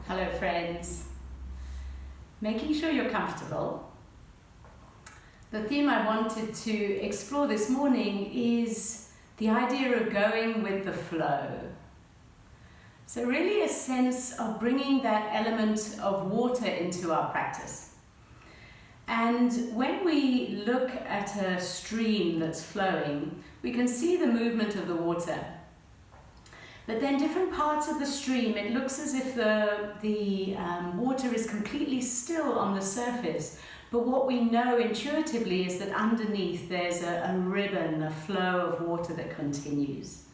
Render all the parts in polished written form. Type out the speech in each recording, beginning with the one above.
Hello friends. Making sure you're comfortable. The theme I wanted to explore this morning is the idea of going with the flow. So really a sense of bringing that element of water into our practice. And when we look at a stream that's flowing, we can see the movement of the water. But then different parts of the stream, it looks as if the water is completely still on the surface. But what we know intuitively is that underneath there's a ribbon, a flow of water that continues.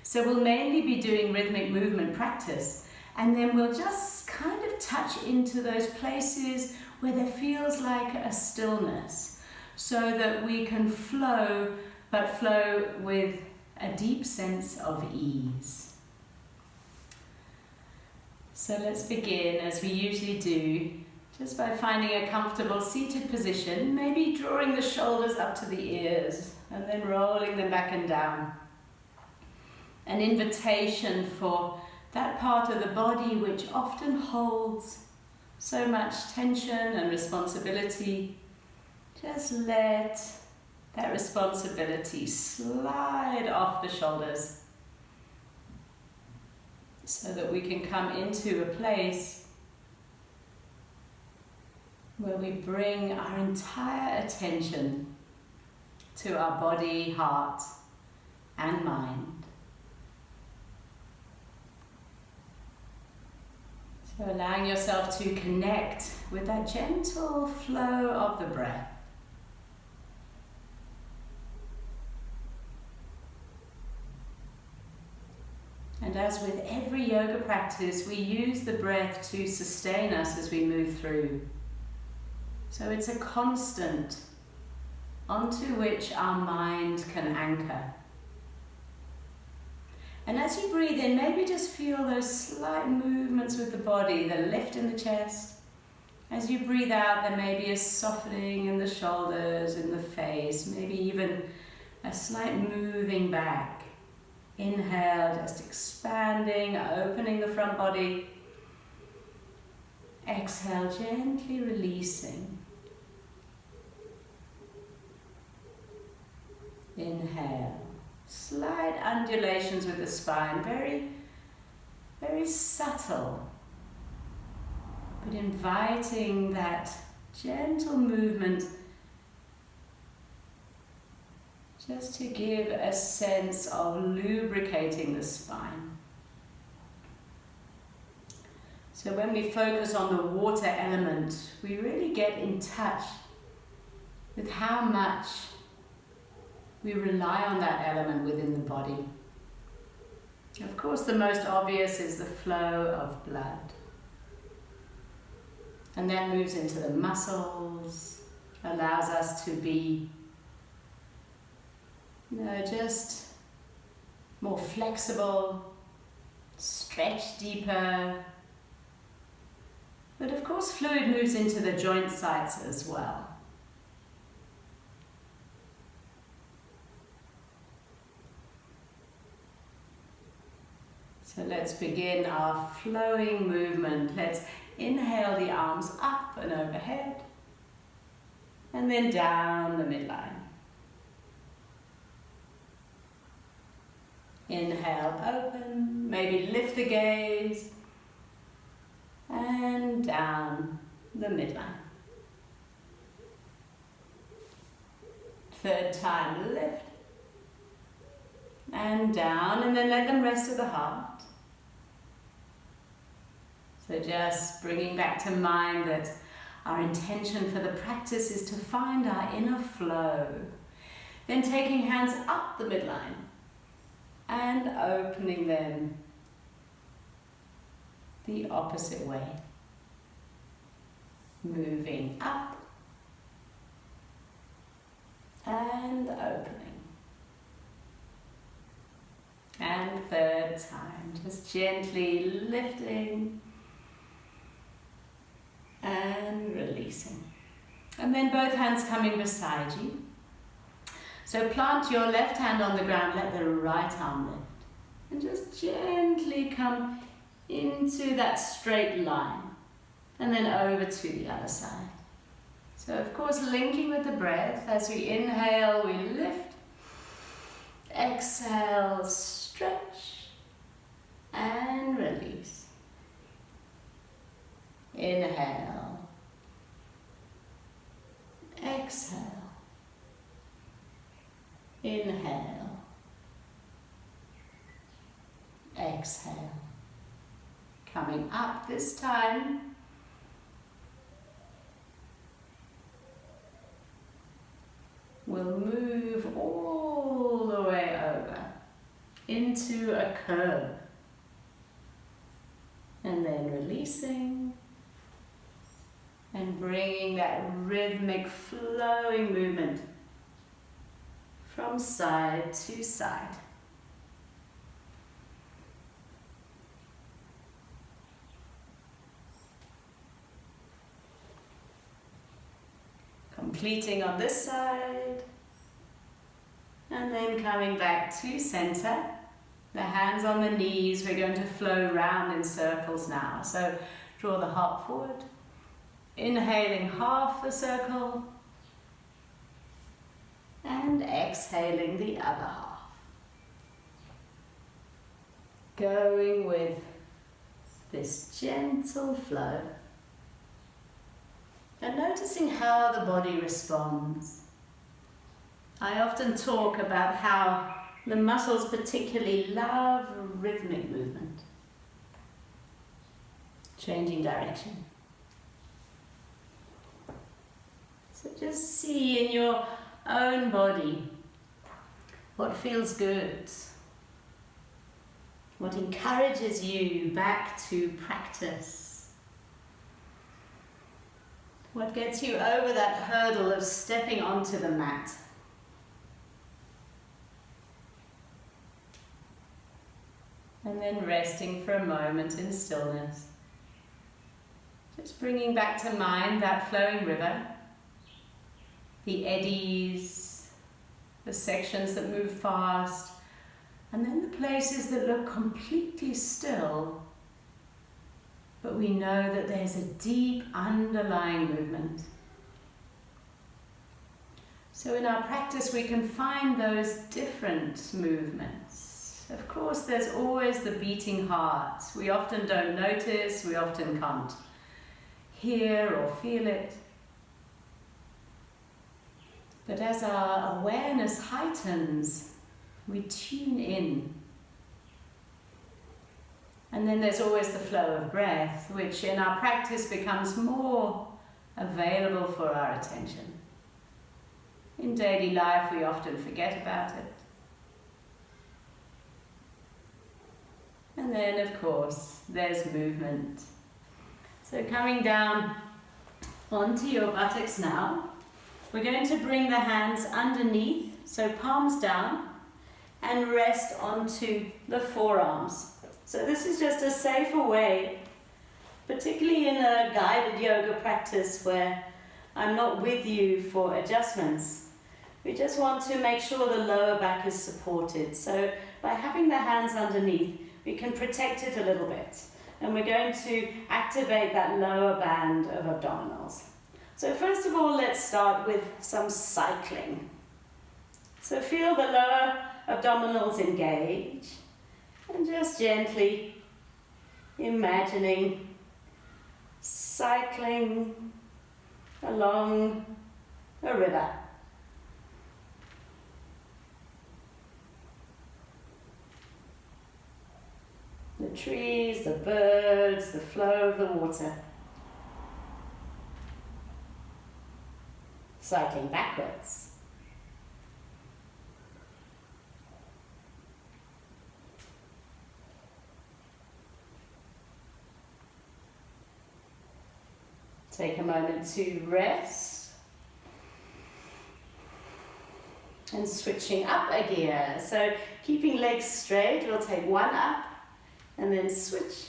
So we'll mainly be doing rhythmic movement practice, and then we'll just kind of touch into those places where there feels like a stillness, so that we can flow, but flow with a deep sense of ease. So let's begin, as we usually do, just by finding a comfortable seated position, maybe drawing the shoulders up to the ears and then rolling them back and down. An invitation for that part of the body which often holds so much tension and responsibility. Just let that responsibility slide off the shoulders so that we can come into a place where we bring our entire attention to our body, heart, and mind. So allowing yourself to connect with that gentle flow of the breath. And as with every yoga practice, we use the breath to sustain us as we move through. So it's a constant onto which our mind can anchor. And as you breathe in, maybe just feel those slight movements with the body, the lift in the chest. As you breathe out, there may be a softening in the shoulders, in the face, maybe even a slight moving back. Inhale, just expanding, opening the front body. Exhale, gently releasing. Inhale, slight undulations with the spine, very, very subtle, but inviting that gentle movement just to give a sense of lubricating the spine. So when we focus on the water element, we really get in touch with how much we rely on that element within the body. Of course, the most obvious is the flow of blood. And that moves into the muscles, allows us to be just more flexible, stretch deeper. But of course, fluid moves into the joint sites as well. So let's begin our flowing movement. Let's inhale the arms up and overhead, and then down the midline. Inhale, open, maybe lift the gaze, and down the midline. Third time, lift, and down, and then let them rest at the heart. So just bringing back to mind that our intention for the practice is to find our inner flow. Then taking hands up the midline and opening them the opposite way. Moving up and opening. And third time, just gently lifting and releasing. And then both hands coming beside you. So plant your left hand on the ground, let the right arm lift. And just gently come into that straight line, and then over to the other side. So of course, linking with the breath. As we inhale, we lift. Exhale, stretch and release. Inhale. Exhale. Inhale. Exhale. Coming up this time. We'll move all the way over into a curve. And then releasing and bringing that rhythmic flowing movement from side to side. Completing on this side, and then coming back to center. The hands on the knees, we're going to flow round in circles now. So draw the heart forward, inhaling half the circle, and exhaling the other half. Going with this gentle flow. And noticing how the body responds. I often talk about how the muscles particularly love rhythmic movement. Changing direction. So just see in your own body what feels good, what encourages you back to practice. What gets you over that hurdle of stepping onto the mat? And then resting for a moment in stillness. Just bringing back to mind that flowing river, the eddies, the sections that move fast, and then the places that look completely still. But we know that there's a deep underlying movement. So in our practice, we can find those different movements. Of course, there's always the beating heart. We often don't notice, we often can't hear or feel it. But as our awareness heightens, we tune in. And then there's always the flow of breath, which in our practice becomes more available for our attention. In daily life, we often forget about it. And then, of course, there's movement. So coming down onto your buttocks now, we're going to bring the hands underneath, so palms down, and rest onto the forearms. So this is just a safer way, particularly in a guided yoga practice where I'm not with you for adjustments. We just want to make sure the lower back is supported. So by having the hands underneath, we can protect it a little bit. And we're going to activate that lower band of abdominals. So first of all, let's start with some cycling. So feel the lower abdominals engage. And just gently imagining cycling along a river. The trees, the birds, the flow of the water. Cycling backwards. Take a moment to rest and switching up a gear. So keeping legs straight, we'll take one up and then switch.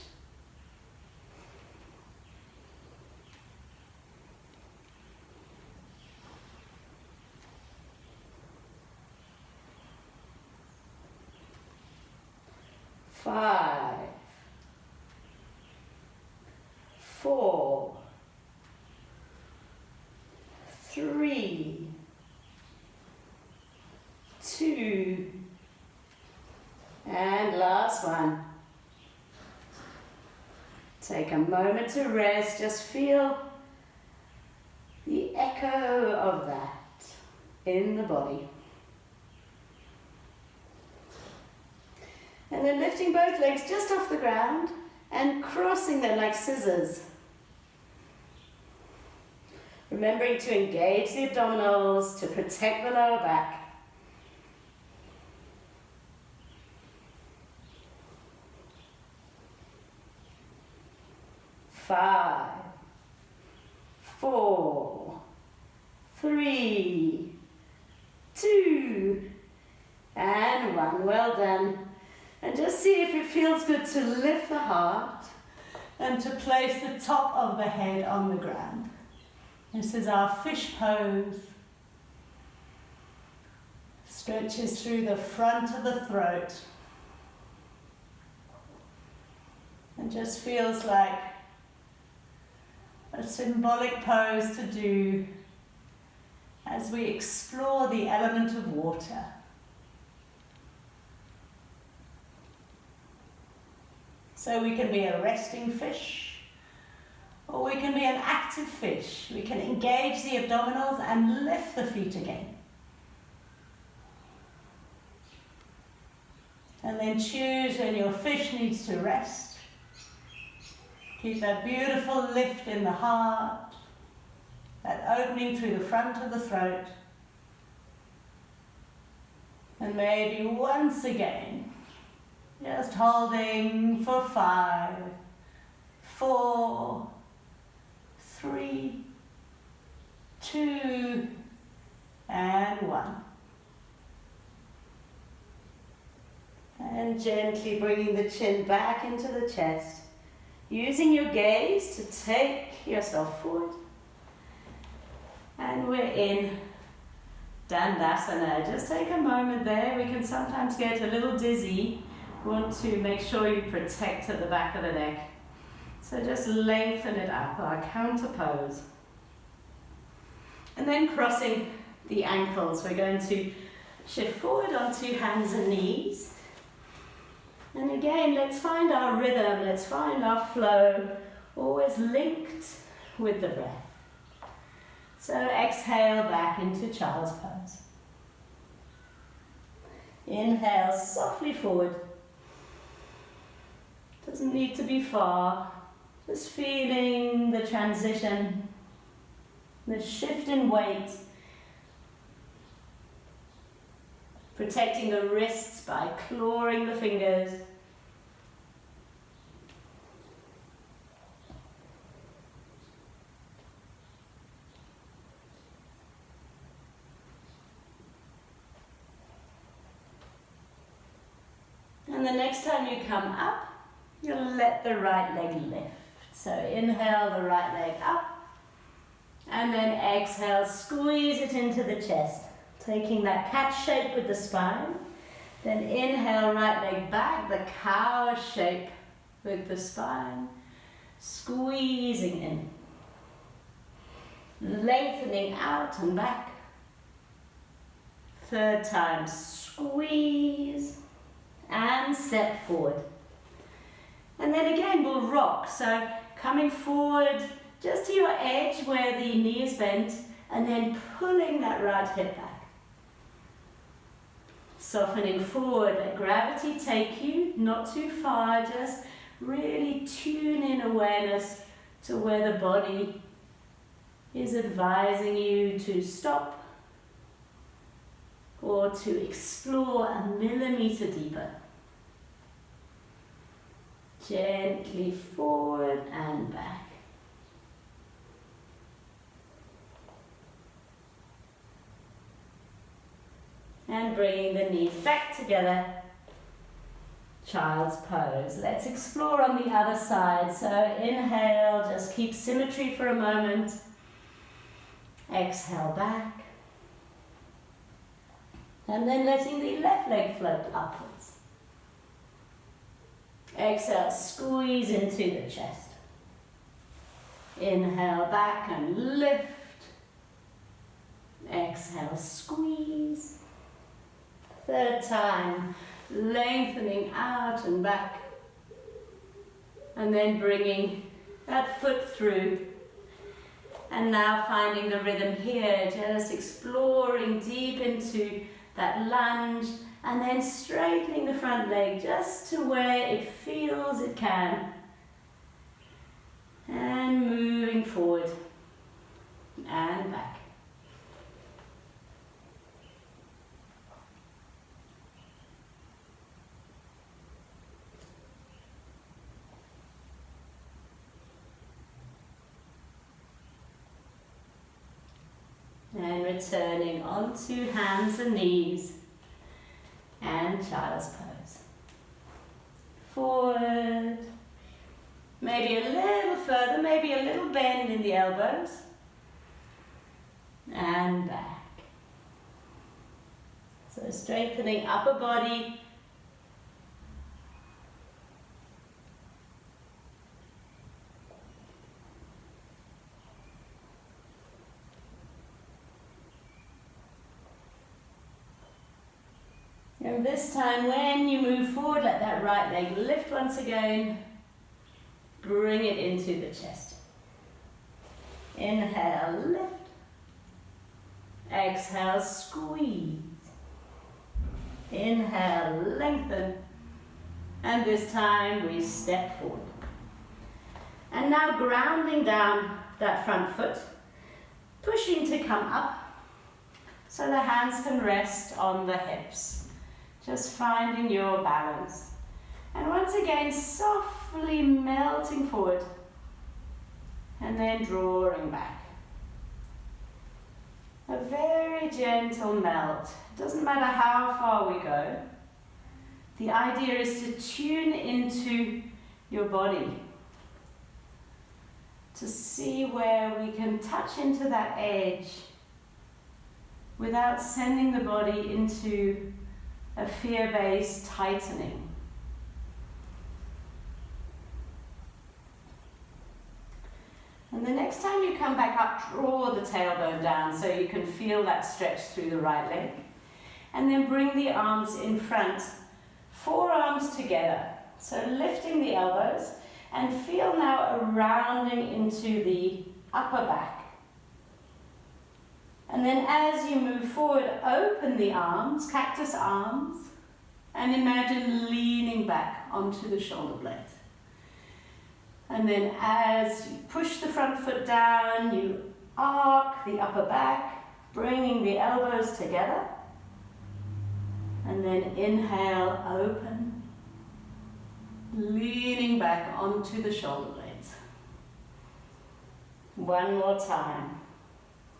Five, 4, 3, 2, and last one. Take a moment to rest, just feel the echo of that in the body. And then lifting both legs just off the ground and crossing them like scissors. Remembering to engage the abdominals to protect the lower back. 5, 4, 3, 2, and 1. Well done. And just see if it feels good to lift the heart and to place the top of the head on the ground. This is our fish pose. Stretches through the front of the throat. And just feels like a symbolic pose to do as we explore the element of water. So we can be a resting fish, or we can be an active fish. We can engage the abdominals and lift the feet again. And then choose when your fish needs to rest. Keep that beautiful lift in the heart, that opening through the front of the throat. And maybe once again, just holding for 5, 4, 3, 2, and 1. And gently bringing the chin back into the chest. Using your gaze to take yourself forward. And we're in Dandasana. Just take a moment there. We can sometimes get a little dizzy. We want to make sure you protect at the back of the neck. So just lengthen it up, our counter pose. And then crossing the ankles. We're going to shift forward onto hands and knees. And again, let's find our rhythm, let's find our flow, always linked with the breath. So exhale back into child's pose. Inhale softly forward. Doesn't need to be far, just feeling the transition, the shift in weight. Protecting the wrists by clawing the fingers. And the next time you come up, you'll let the right leg lift. So inhale the right leg up, and then exhale, squeeze it into the chest. Taking that cat shape with the spine. Then inhale, right leg back, the cow shape with the spine. Squeezing in. Lengthening out and back. Third time, squeeze and step forward. And then again, we'll rock. So coming forward just to your edge where the knee is bent, and then pulling that right hip back. Softening forward, let gravity take you, not too far, just really tune in awareness to where the body is advising you to stop or to explore a millimeter deeper. Gently forward and back. And bringing the knees back together, child's pose. Let's explore on the other side. So inhale, just keep symmetry for a moment. Exhale back. And then letting the left leg float upwards. Exhale, squeeze into the chest. Inhale back and lift. Exhale, squeeze. Third time, lengthening out and back. And then bringing that foot through. And now finding the rhythm here, just exploring deep into that lunge. And then straightening the front leg just to where it feels it can. And moving forward and back. And returning onto hands and knees and child's pose. Forward. Maybe a little further, maybe a little bend in the elbows. And back. So strengthening upper body. And this time when you move forward, let that right leg lift once again. Bring it into the chest. Inhale, lift. Exhale, squeeze. Inhale, lengthen. And this time we step forward. And now grounding down that front foot, pushing to come up so the hands can rest on the hips. Just finding your balance. And once again, softly melting forward and then drawing back. A very gentle melt. Doesn't matter how far we go. The idea is to tune into your body. To see where we can touch into that edge without sending the body into a fear-based tightening. And the next time you come back up, draw the tailbone down so you can feel that stretch through the right leg. And then bring the arms in front, forearms together. So lifting the elbows and feel now a rounding into the upper back. And then as you move forward, open the arms, cactus arms, and imagine leaning back onto the shoulder blades. And then as you push the front foot down, you arc the upper back, bringing the elbows together. And then inhale, open, leaning back onto the shoulder blades. One more time.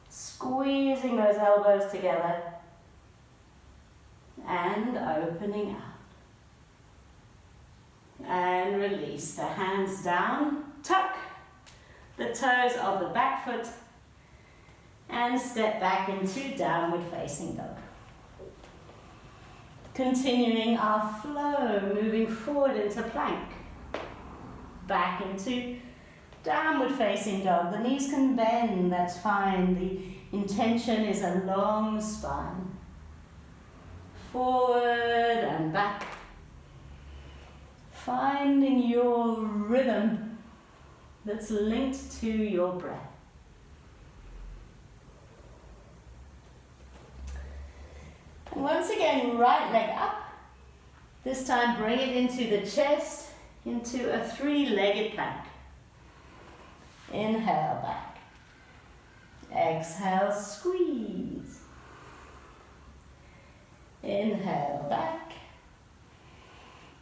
Squeezing those elbows together and opening out. And release the hands down, tuck the toes of the back foot and step back into downward facing dog. Continuing our flow, moving forward into plank, back into downward facing dog. The knees can bend, that's fine. The intention is a long spine. Forward and back. Finding your rhythm that's linked to your breath. And once again, right leg up. This time bring it into the chest, into a three-legged plank. Inhale back. Exhale, squeeze. Inhale back.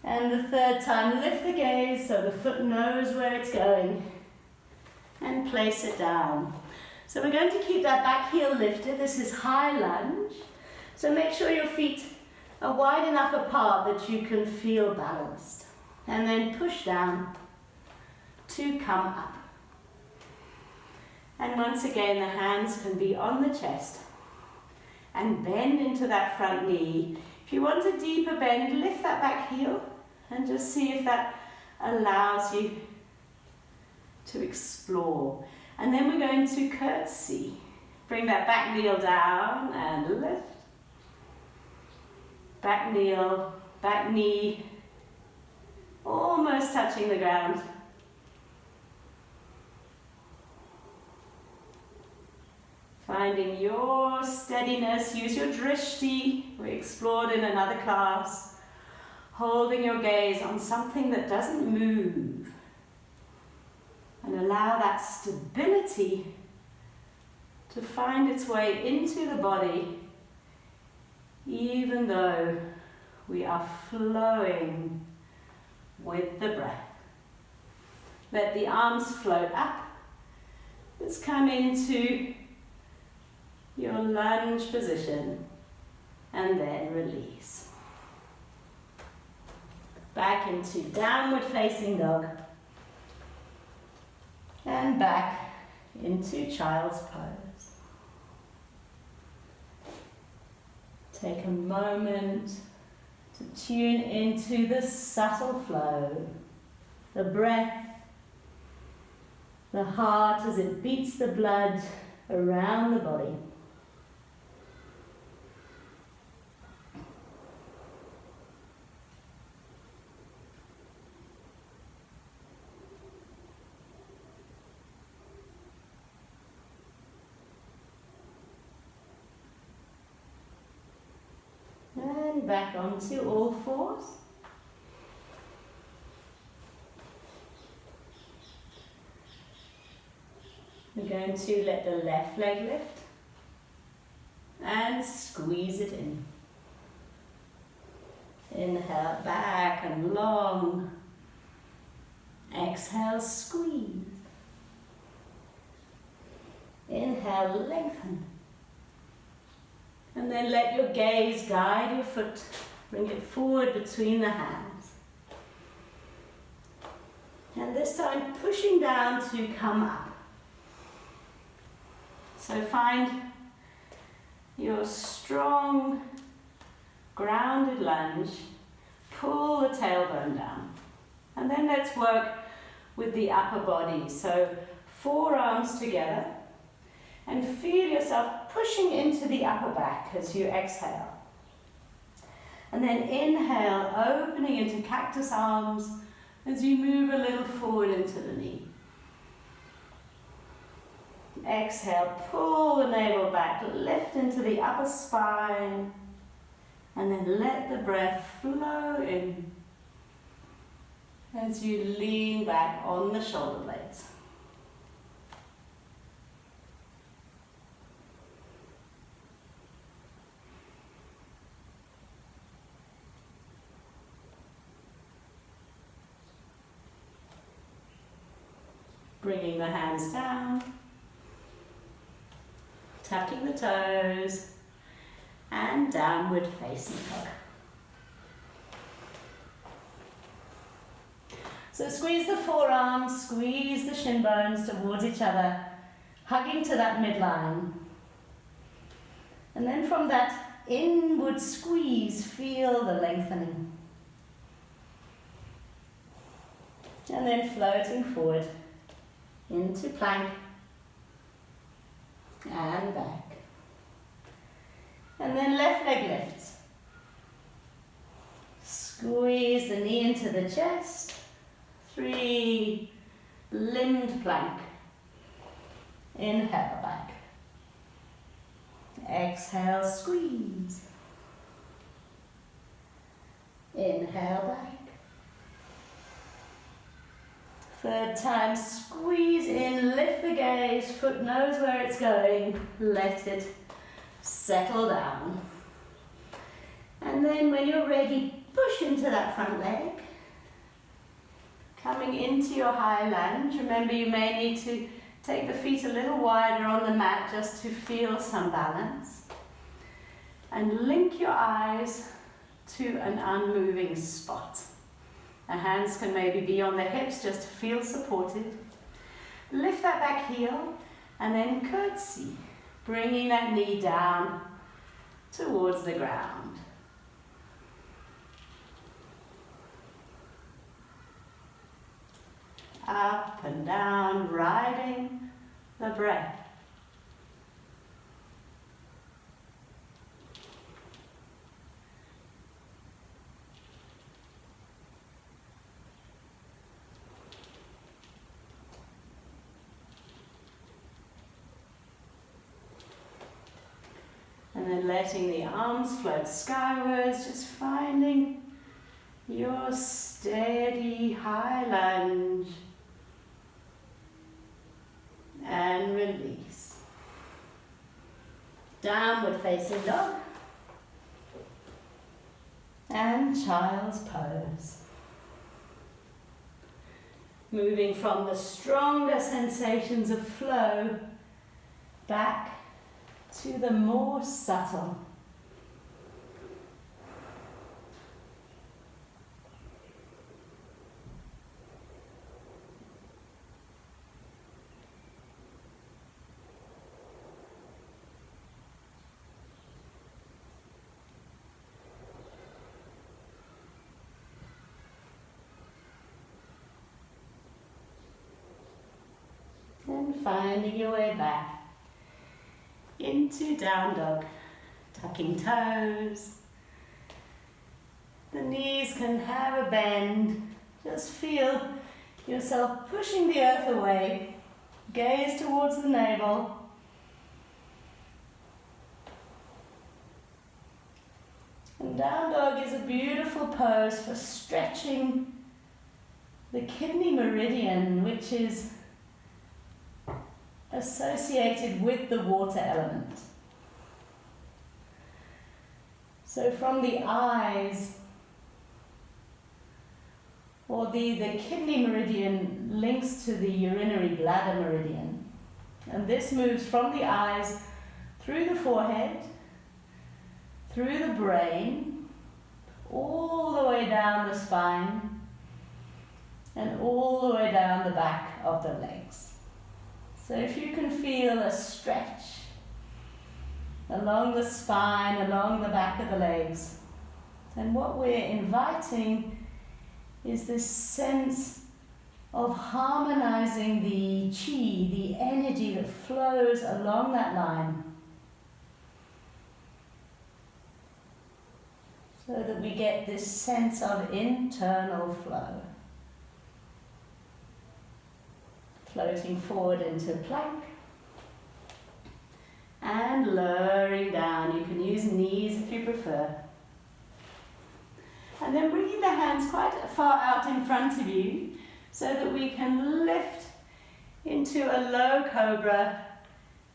And the third time, lift the gaze so the foot knows where it's going. And place it down. So we're going to keep that back heel lifted. This is high lunge. So make sure your feet are wide enough apart that you can feel balanced. And then push down to come up. And once again, the hands can be on the chest. And bend into that front knee. If you want a deeper bend, lift that back heel. And just see if that allows you to explore. And then we're going to curtsy. Bring that back knee down and lift. Back knee, almost touching the ground. Finding your steadiness, use your drishti, we explored in another class. Holding your gaze on something that doesn't move. And allow that stability to find its way into the body, even though we are flowing with the breath. Let the arms float up. Let's come into your lunge position and then release. Back into downward facing dog and back into child's pose. Take a moment to tune into the subtle flow, the breath, the heart as it beats the blood around the body. And back onto all fours. We're going to let the left leg lift and squeeze it in. Inhale, back and long. Exhale, squeeze. Inhale, lengthen. And then let your gaze guide your foot. Bring it forward between the hands. And this time pushing down to come up. So find your strong, grounded lunge. Pull the tailbone down. And then let's work with the upper body. So forearms together. And feel yourself pushing into the upper back as you exhale. And then inhale, opening into cactus arms as you move a little forward into the knee. Exhale, pull the navel back, lift into the upper spine, and then let the breath flow in as you lean back on the shoulder blades. Bringing the hands down, tucking the toes, and downward facing dog. So squeeze the forearms, squeeze the shin bones towards each other, hugging to that midline. And then from that inward squeeze, feel the lengthening. And then floating forward into plank and back. And then left leg lifts. Squeeze the knee into the chest. 3, limbed plank. Inhale back. Exhale, squeeze. Inhale back. Third time, squeeze in, lift the gaze, foot knows where it's going, let it settle down. And then when you're ready, push into that front leg. Coming into your high lunge, remember you may need to take the feet a little wider on the mat just to feel some balance. And link your eyes to an unmoving spot. The hands can maybe be on the hips just to feel supported. Lift that back heel and then curtsy, bringing that knee down towards the ground. up and down, riding the breath. And then letting the arms float skywards, just finding your steady high lunge. And release. Downward facing dog. And child's pose. Moving from the stronger sensations of flow back to the more subtle. And finding your way back into down dog, tucking toes. The knees can have a bend. Just feel yourself pushing the earth away. Gaze towards the navel. And down dog is a beautiful pose for stretching the kidney meridian, which is associated with the water element. So from the eyes, or the kidney meridian links to the urinary bladder meridian. And this moves from the eyes through the forehead, through the brain, all the way down the spine, and all the way down the back of the legs. So if you can feel a stretch along the spine, along the back of the legs, then what we're inviting is this sense of harmonizing the chi, the energy that flows along that line, so that we get this sense of internal flow. Floating forward into plank and lowering down. You can use knees if you prefer. And then bringing the hands quite far out in front of you so that we can lift into a low cobra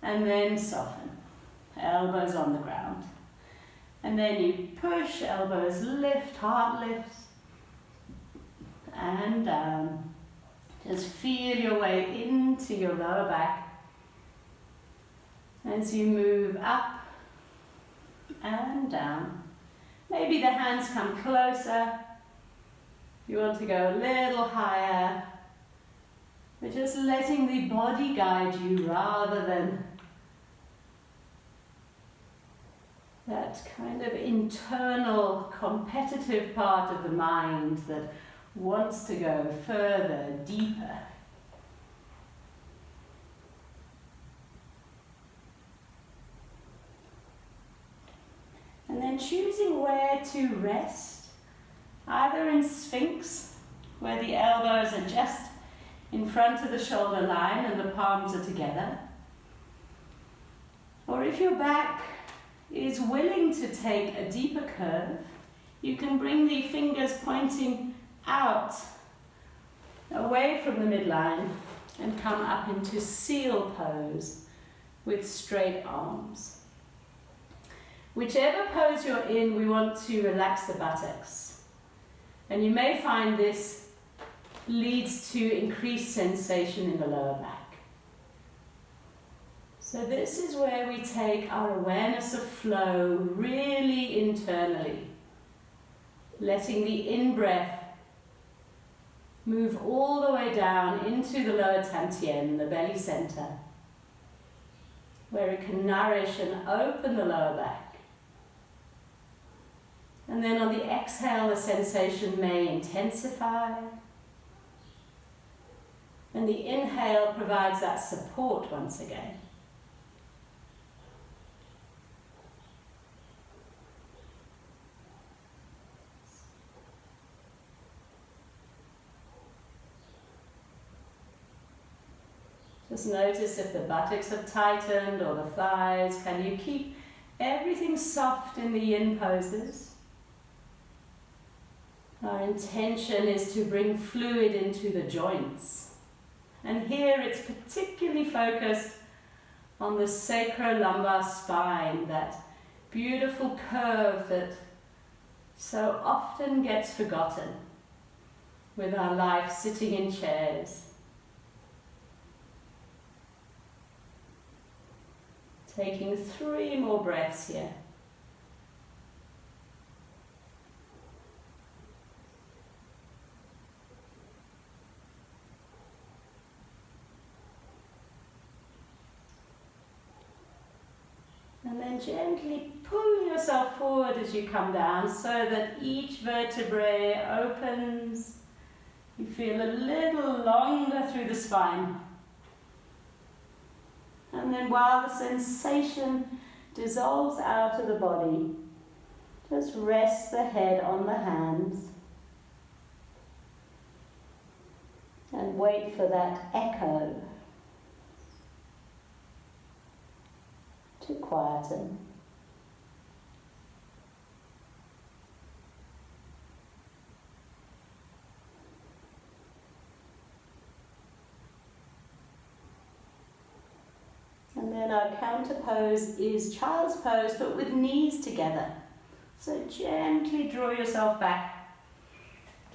and then soften. Elbows on the ground. And then you push, elbows lift, heart lifts, and down. Just feel your way into your lower back as you move up and down. Maybe the hands come closer. You want to go a little higher. But just letting the body guide you rather than that kind of internal competitive part of the mind that wants to go further, deeper. And then choosing where to rest, either in Sphinx, where the elbows are just in front of the shoulder line and the palms are together, or if your back is willing to take a deeper curve, you can bring the fingers pointing out, away from the midline, and come up into seal pose with straight arms. Whichever pose you're in, we want to relax the buttocks. And you may find this leads to increased sensation in the lower back. So this is where we take our awareness of flow really internally, letting the in-breath move all the way down into the lower tantien, the belly center, where it can nourish and open the lower back. And then on the exhale, the sensation may intensify. And the inhale provides that support once again. Just notice if the buttocks have tightened or the thighs. Can you keep everything soft in the yin poses? Our intention is to bring fluid into the joints. And here it's particularly focused on the sacrolumbar spine, that beautiful curve that so often gets forgotten with our life sitting in chairs. Taking 3 more breaths here. And then gently pull yourself forward as you come down so that each vertebrae opens. You feel a little longer through the spine. And then while the sensation dissolves out of the body, just rest the head on the hands and wait for that echo to quieten. And then our counter pose is child's pose, but with knees together. So gently draw yourself back,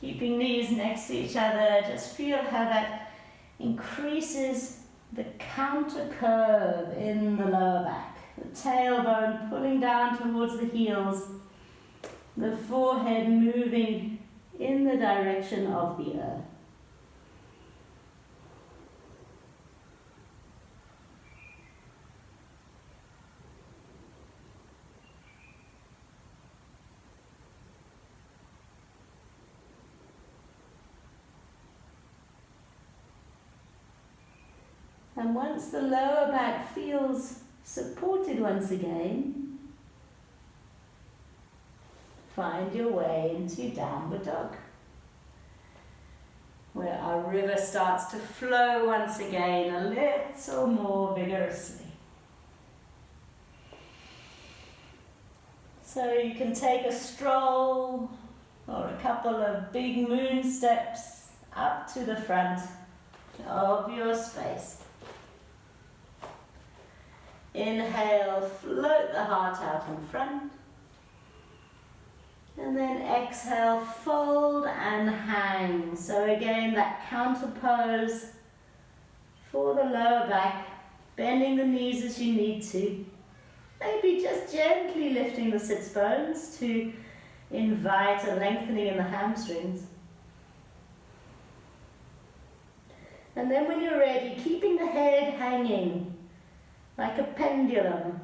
keeping knees next to each other. Just feel how that increases the counter curve in the lower back. The tailbone pulling down towards the heels, the forehead moving in the direction of the earth. And once the lower back feels supported once again, find your way into downward dog, where our river starts to flow once again a little more vigorously. So you can take a stroll or a couple of big moon steps up to the front of your space. Inhale, float the heart out in front. And then exhale, fold and hang. So again, that counter pose for the lower back, bending the knees as you need to. Maybe just gently lifting the sits bones to invite a lengthening in the hamstrings. And then when you're ready, keeping the head hanging like a pendulum,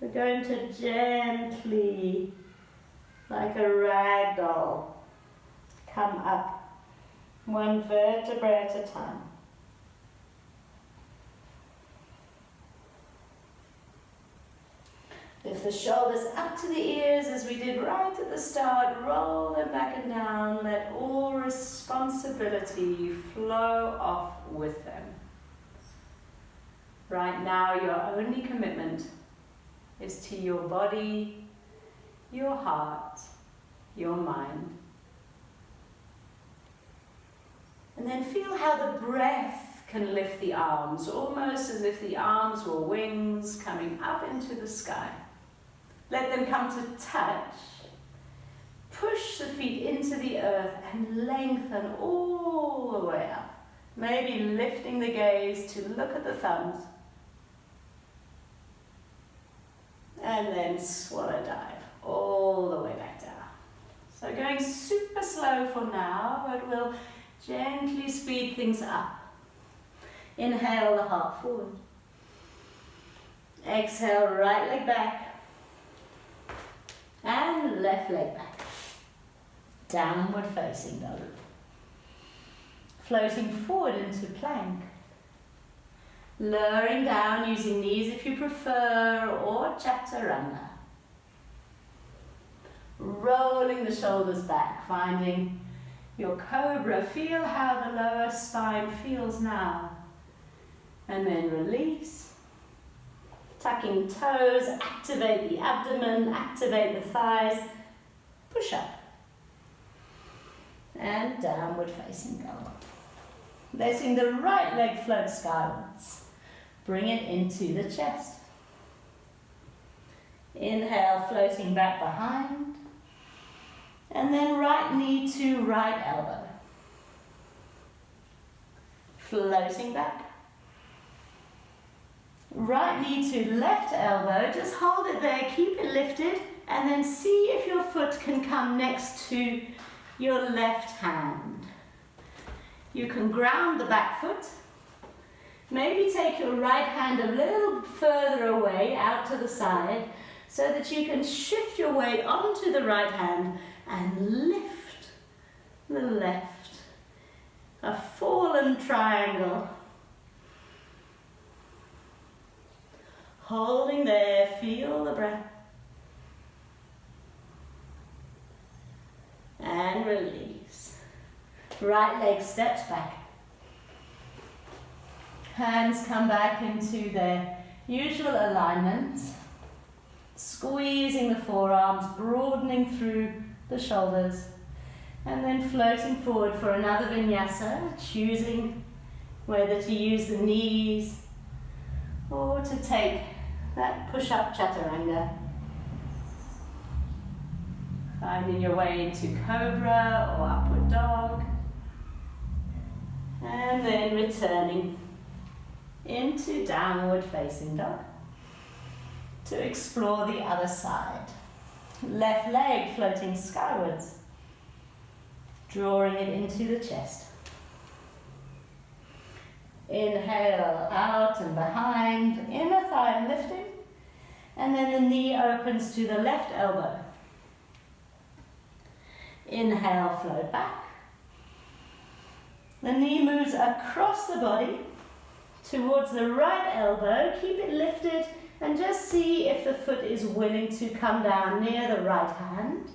we're going to gently, like a rag doll, come up, one vertebra at a time. Lift the shoulders up to the ears as we did right at the start. Roll them back and down. Let all responsibility flow off with them. Right now, your only commitment is to your body, your heart, your mind. And then feel how the breath can lift the arms, almost as if the arms were wings coming up into the sky. Let them come to touch. Push the feet into the earth and lengthen all the way up. Maybe lifting the gaze to look at the thumbs. And then swallow dive all the way back down. So going super slow for now, but we'll gently speed things up. Inhale the heart forward. Exhale, right leg back. And left leg back. Downward facing dog. floating forward into plank. Lowering down using knees if you prefer, or Chaturanga. Rolling the shoulders back, finding your cobra. Feel how the lower spine feels now. And then release. Tucking toes, activate the abdomen, activate the thighs. Push up. And downward facing dog. Letting the right leg float skywards. Bring it into the chest. Inhale, floating back behind. And then right knee to right elbow. Floating back. Right knee to left elbow. Just hold it there, keep it lifted, and then see if your foot can come next to your left hand. You can ground the back foot. Maybe take your right hand a little further away out to the side so that you can shift your weight onto the right hand and lift the left. A fallen triangle. Holding there, feel the breath. And release. Right leg steps back. Hands come back into their usual alignment. Squeezing the forearms, broadening through the shoulders. And then floating forward for another vinyasa, choosing whether to use the knees or to take that push-up chaturanga. Finding your way into cobra or upward dog. And then returning into downward facing dog to explore the other side. Left leg floating skywards, drawing it into the chest. Inhale out and behind, inner thigh lifting, and then the knee opens to the left elbow. Inhale, float back. The knee moves across the body towards the right elbow. Keep it lifted and just see if the foot is willing to come down near the right hand.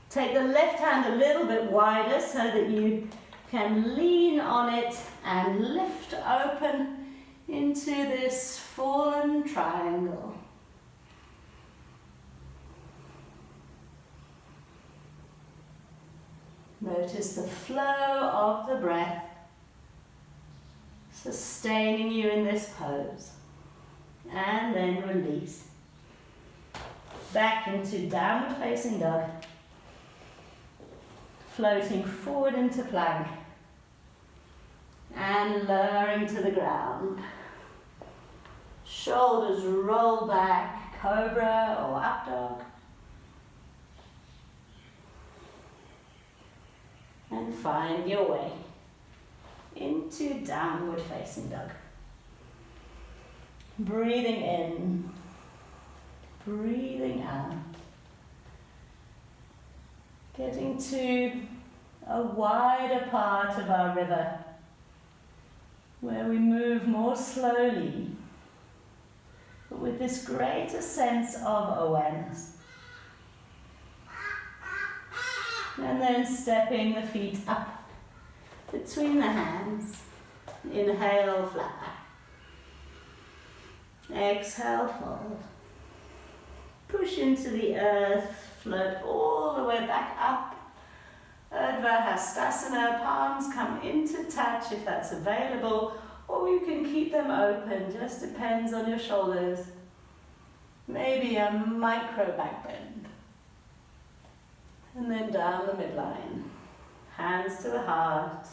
Take the left hand a little bit wider so that you can lean on it and lift open into this fallen triangle. Notice the flow of the breath sustaining you in this pose. And then release. Back into downward facing dog. Floating forward into plank. And lowering to the ground. Shoulders roll back, cobra or up dog. And find your way into downward facing dog. Breathing in, breathing out. Getting to a wider part of our river where we move more slowly, but with this greater sense of awareness. And then stepping the feet up between the hands. Inhale, flat back. Exhale, fold. Push into the earth, float all the way back up. Udkatasana, palms come into touch if that's available, or you can keep them open, just depends on your shoulders. Maybe a micro back bend. And then down the midline, hands to the heart.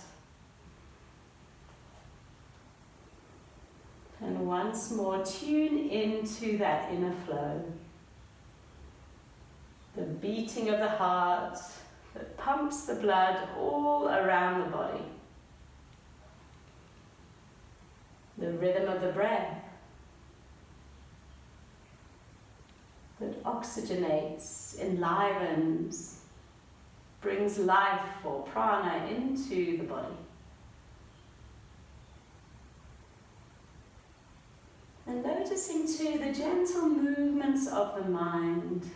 And once more, tune into that inner flow. The beating of the heart that pumps the blood all around the body. The rhythm of the breath that oxygenates, enlivens, brings life or prana into the body. And noticing too the gentle movements of the mind.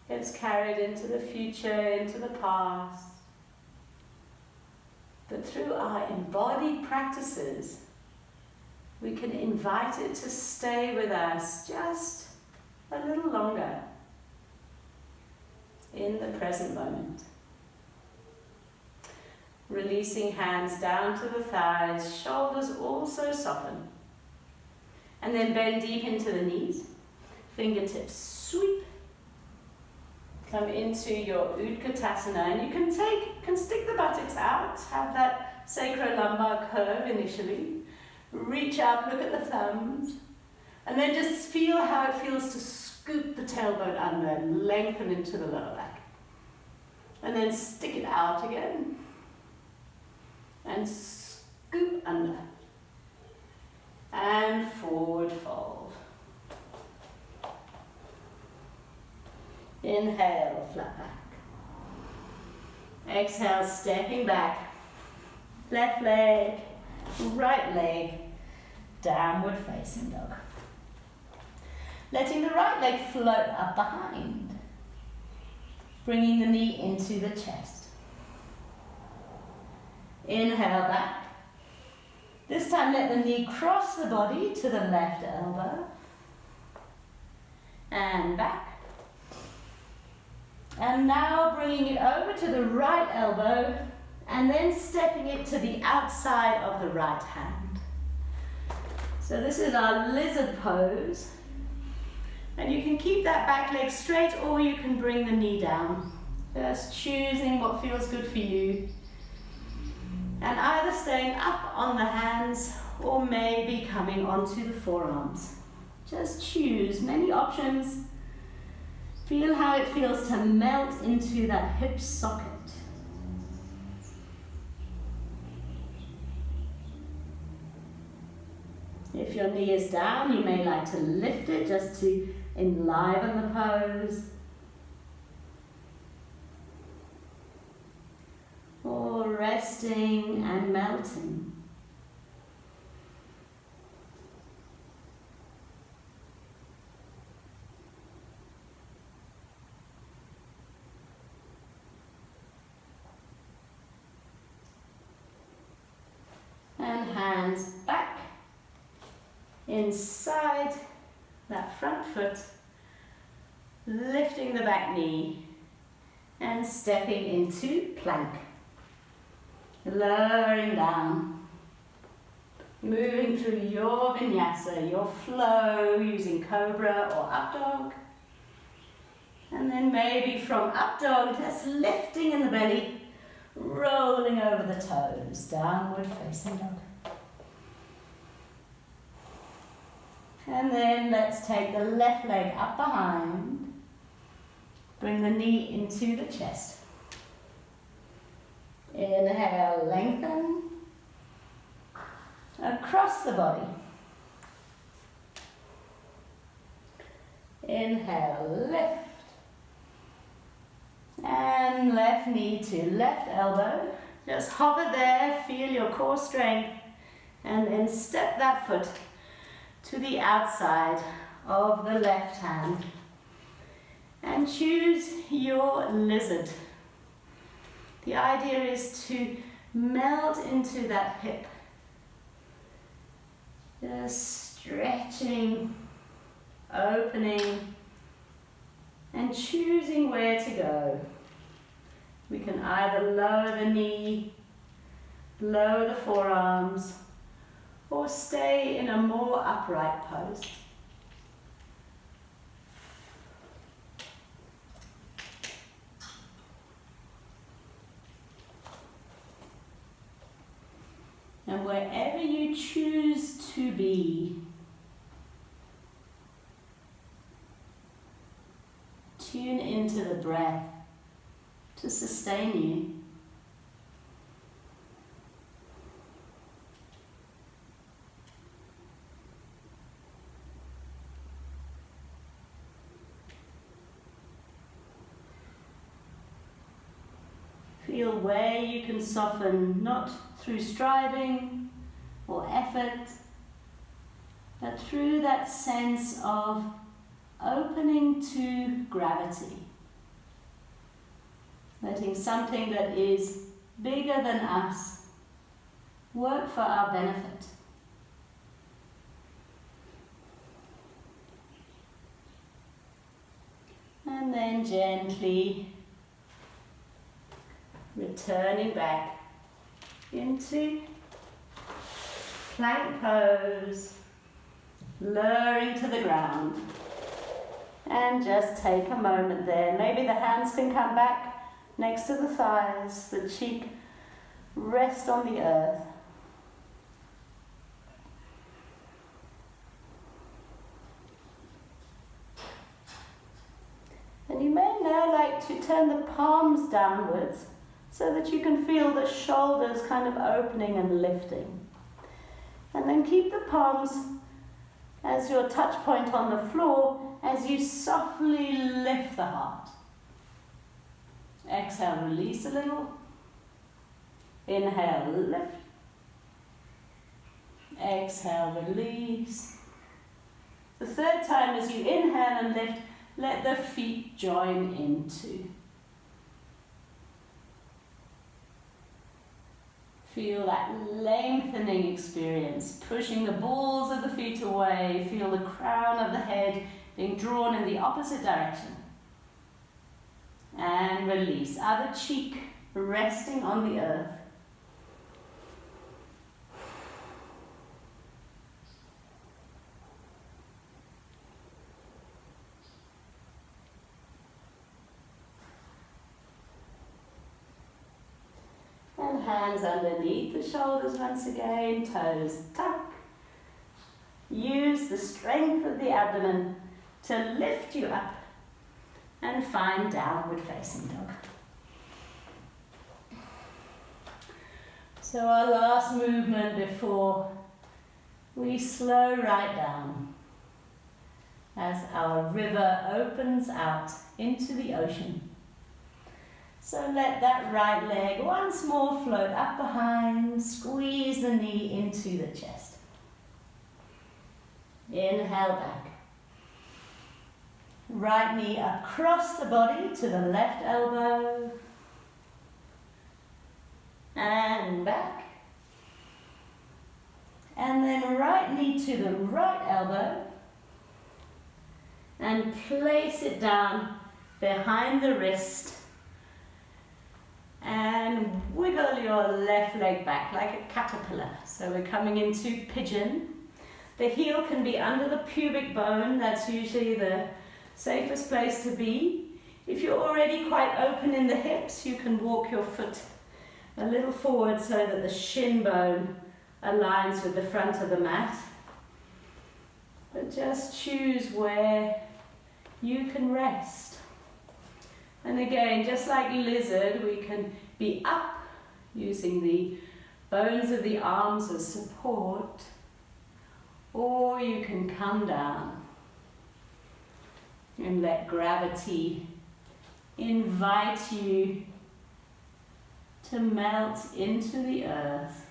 It's carried into the future, into the past. But through our embodied practices, we can invite it to stay with us just a little longer in the present moment. Releasing hands down to the thighs, shoulders also soften. And then bend deep into the knees, fingertips sweep. Come into your Udkatasana, and you can stick the buttocks out, have that sacro-lumbar curve initially. Reach out, look at the thumbs, and then just feel how it feels to scoop the tailbone under and lengthen into the lower back. And then stick it out again, and scoop under, and forward fold. Inhale, flat back. Exhale, stepping back. Left leg, right leg, downward facing dog. Letting the right leg float up behind. Bringing the knee into the chest. Inhale back. This time let the knee cross the body to the left elbow. And back. And now bringing it over to the right elbow and then stepping it to the outside of the right hand. So this is our lizard pose. And you can keep that back leg straight or you can bring the knee down. Just choosing what feels good for you. And either staying up on the hands or maybe coming onto the forearms. Just choose many options. Feel how it feels to melt into that hip socket. If your knee is down, you may like to lift it just to enliven the pose. Or resting and melting. And hands back, inside that front foot, lifting the back knee and stepping into plank. Lowering down, moving through your vinyasa, your flow, using cobra or up dog. And then maybe from up dog, just lifting in the belly, rolling over the toes, downward facing dog. And then let's take the left leg up behind, bring the knee into the chest. Inhale, lengthen, across the body. Inhale, lift. And left knee to left elbow. Just hover there, feel your core strength. And then step that foot to the outside of the left hand. And choose your lizard. The idea is to melt into that hip. Just stretching, opening, and choosing where to go. We can either lower the knee, lower the forearms, or stay in a more upright pose. And wherever you choose to be, tune into the breath to sustain you. Feel where you can soften, not through striving or effort, but through that sense of opening to gravity. Letting something that is bigger than us work for our benefit. And then gently returning back into plank pose, lowering to the ground. And just take a moment there. Maybe the hands can come back next to the thighs, the cheek rest on the earth. And you may now like to turn the palms downwards so that you can feel the shoulders kind of opening and lifting. And then keep the palms as your touch point on the floor as you softly lift the heart. Exhale, release a little. Inhale, lift. Exhale, release. The third time as you inhale and lift, let the feet join into. Feel that lengthening experience, pushing the balls of the feet away. Feel the crown of the head being drawn in the opposite direction. And release. Other cheek resting on the earth. And hands underneath the shoulders once again, toes tuck. Use the strength of the abdomen to lift you up and find downward facing dog. So our last movement before we slow right down as our river opens out into the ocean. So let that right leg once more float up behind, squeeze the knee into the chest. Inhale back. Right knee across the body to the left elbow. And back. And then right knee to the right elbow. And place it down behind the wrist. And wiggle your left leg back like a caterpillar. So we're coming into pigeon. The heel can be under the pubic bone. That's usually the safest place to be. If you're already quite open in the hips, you can walk your foot a little forward so that the shin bone aligns with the front of the mat. But just choose where you can rest. And again, just like lizard, we can be up using the bones of the arms as support, or you can come down and let gravity invite you to melt into the earth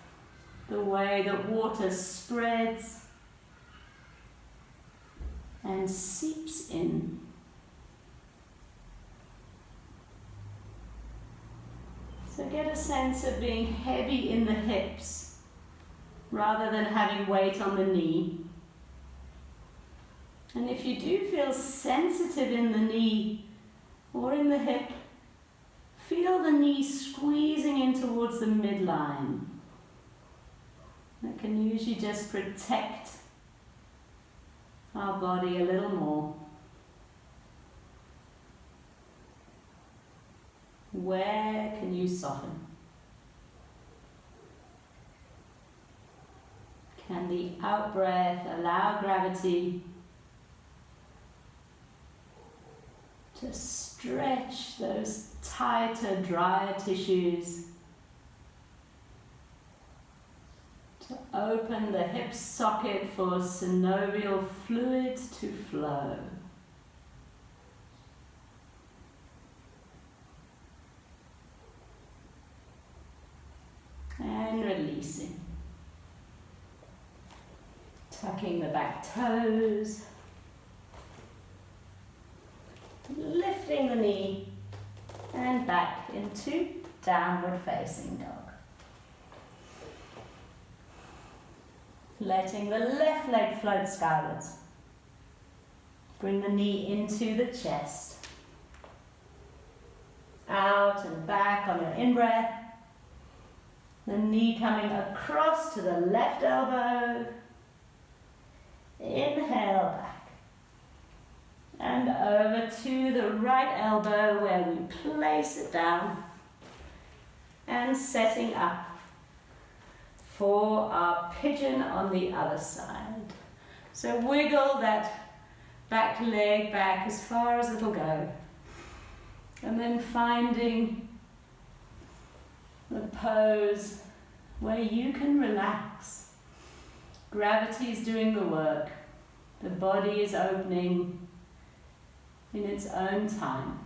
the way that water spreads and seeps in. So get a sense of being heavy in the hips rather than having weight on the knee. And if you do feel sensitive in the knee or in the hip, feel the knee squeezing in towards the midline. That can usually just protect our body a little more. Where can you soften? Can the out-breath allow gravity to stretch those tighter, drier tissues, to open the hip socket for synovial fluid to flow? then releasing. Tucking the back toes. Lifting the knee and back into downward facing dog. Letting the left leg float skywards. Bring the knee into the chest. Out and back on your in-breath. The knee coming across to the left elbow. Inhale back. And over to the right elbow where we place it down. And setting up for our pigeon on the other side. So wiggle that back leg back as far as it'll go. And then finding the pose where you can relax. Gravity is doing the work. The body is opening in its own time.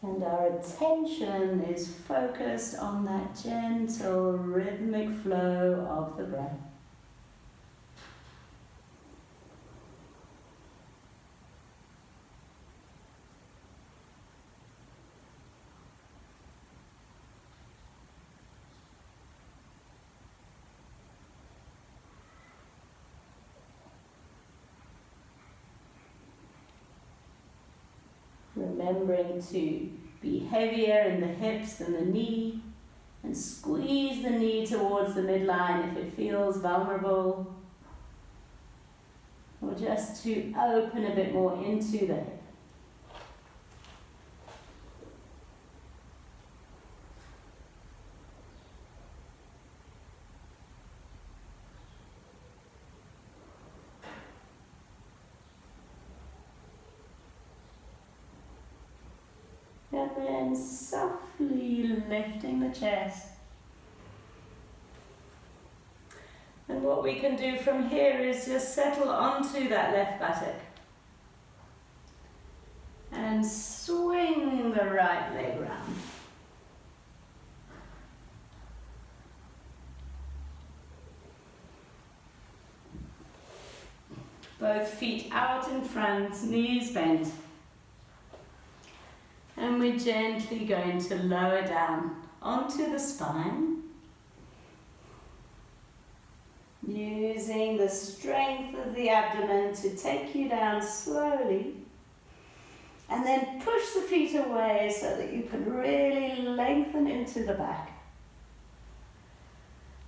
And our attention is focused on that gentle, rhythmic flow of the breath. Remembering to be heavier in the hips than the knee, and squeeze the knee towards the midline if it feels vulnerable, or just to open a bit more into the hip. And then softly lifting the chest. And what we can do from here is just settle onto that left buttock. And swing the right leg round. Both feet out in front, knees bent. And we're gently going to lower down onto the spine, using the strength of the abdomen to take you down slowly, and then push the feet away so that you can really lengthen into the back.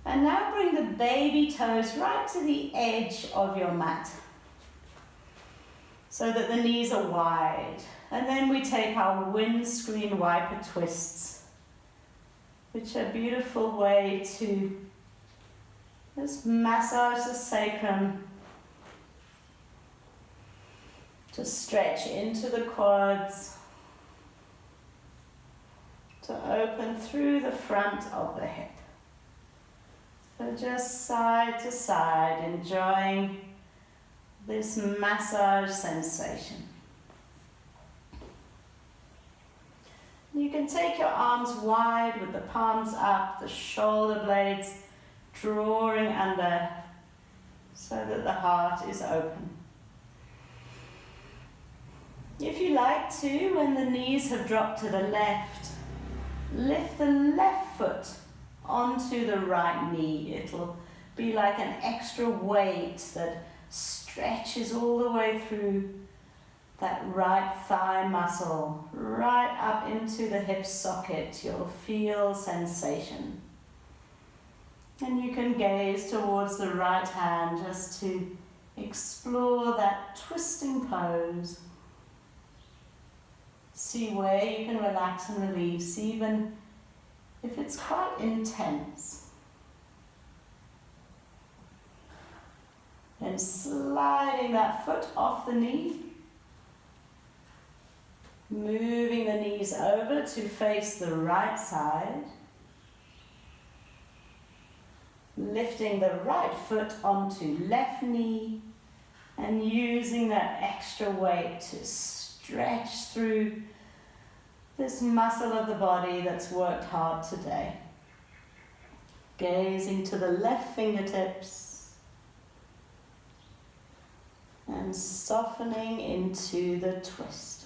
And now bring the baby toes right to the edge of your mat, so that the knees are wide. And then we take our windscreen wiper twists, which are a beautiful way to just massage the sacrum, to stretch into the quads, to open through the front of the hip. So just side to side, enjoying this massage sensation. You can take your arms wide with the palms up, the shoulder blades drawing under so that the heart is open. If you like to, when the knees have dropped to the left, lift the left foot onto the right knee. It'll be like an extra weight that stretches all the way through that right thigh muscle, right up into the hip socket. You'll feel sensation. And you can gaze towards the right hand just to explore that twisting pose. See where you can relax and release, even if it's quite intense. Then sliding that foot off the knee. Moving the knees over to face the right side. Lifting the right foot onto left knee and using that extra weight to stretch through this muscle of the body that's worked hard today. Gazing to the left fingertips and softening into the twist.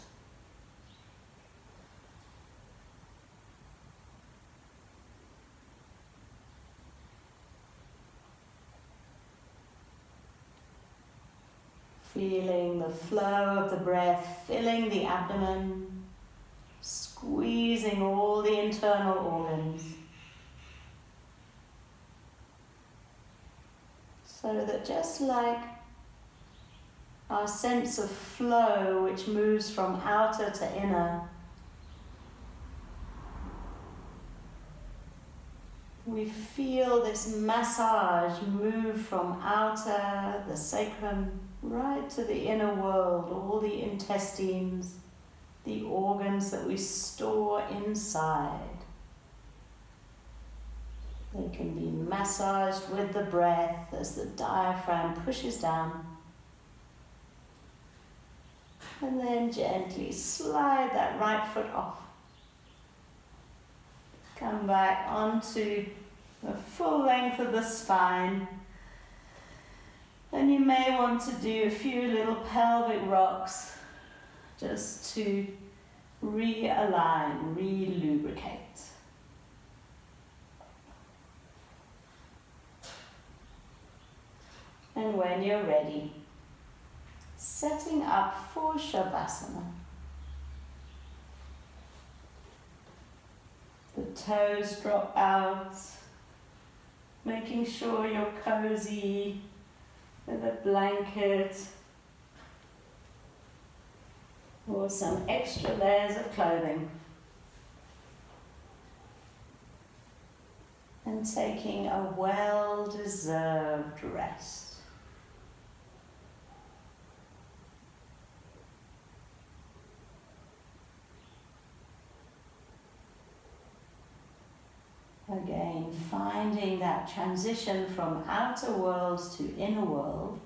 Feeling the flow of the breath filling the abdomen, squeezing all the internal organs, so that just like our sense of flow, which moves from outer to inner, we feel this massage move from outer, the sacrum, right to the inner world, all the intestines, the organs that we store inside. They can be massaged with the breath as the diaphragm pushes down. And then gently slide that right foot off. Come back onto the full length of the spine. And you may want to do a few little pelvic rocks just to realign, re-lubricate. And when you're ready, setting up for Shavasana. The toes drop out, making sure you're cozy with a blanket or some extra layers of clothing. And taking a well-deserved rest. Again, finding that transition from outer world to inner world.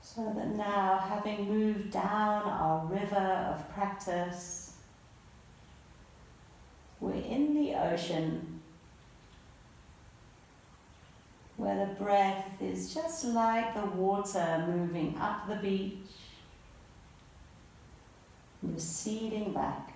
So that now, having moved down our river of practice, we're in the ocean, where the breath is just like the water moving up the beach, receding back.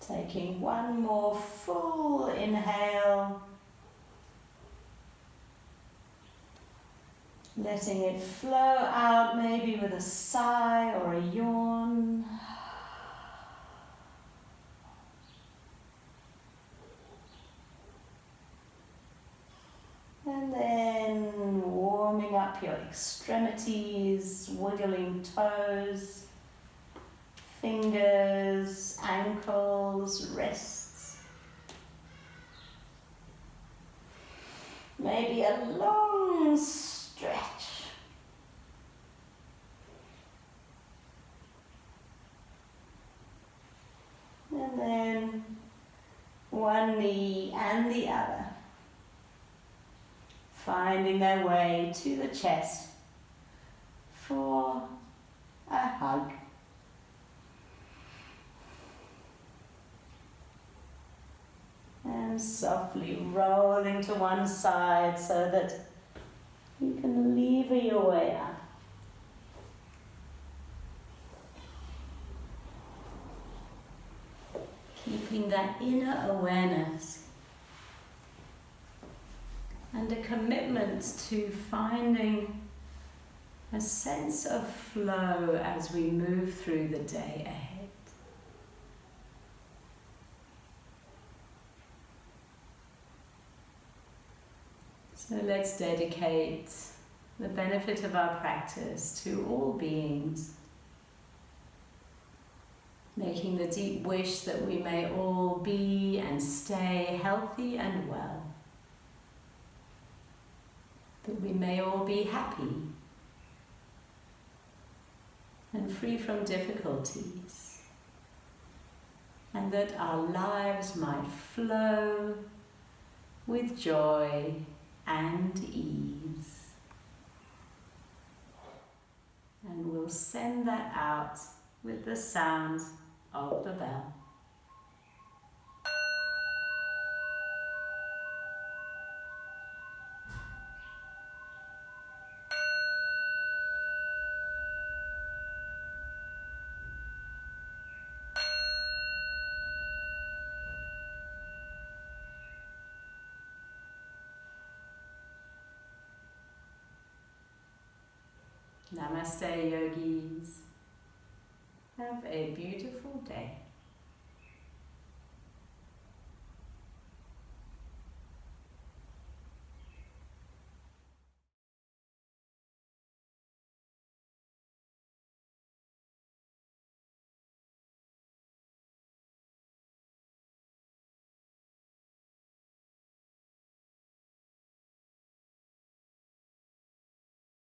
Taking one more full inhale, letting it flow out maybe with a sigh or a yawn. And then warming up your extremities, wiggling toes, fingers, ankles, wrists. Maybe a long stretch. And then one knee and the other, finding their way to the chest for a hug. And softly rolling to one side so that you can lever your way up. developing that inner awareness and a commitment to finding a sense of flow as we move through the day ahead. So let's dedicate the benefit of our practice to all beings, making the deep wish that we may all be and stay healthy and well, that we may all be happy and free from difficulties, and that our lives might flow with joy and ease. And we'll send that out with the sound of the bell. Namaste, yogis. Have a beautiful day.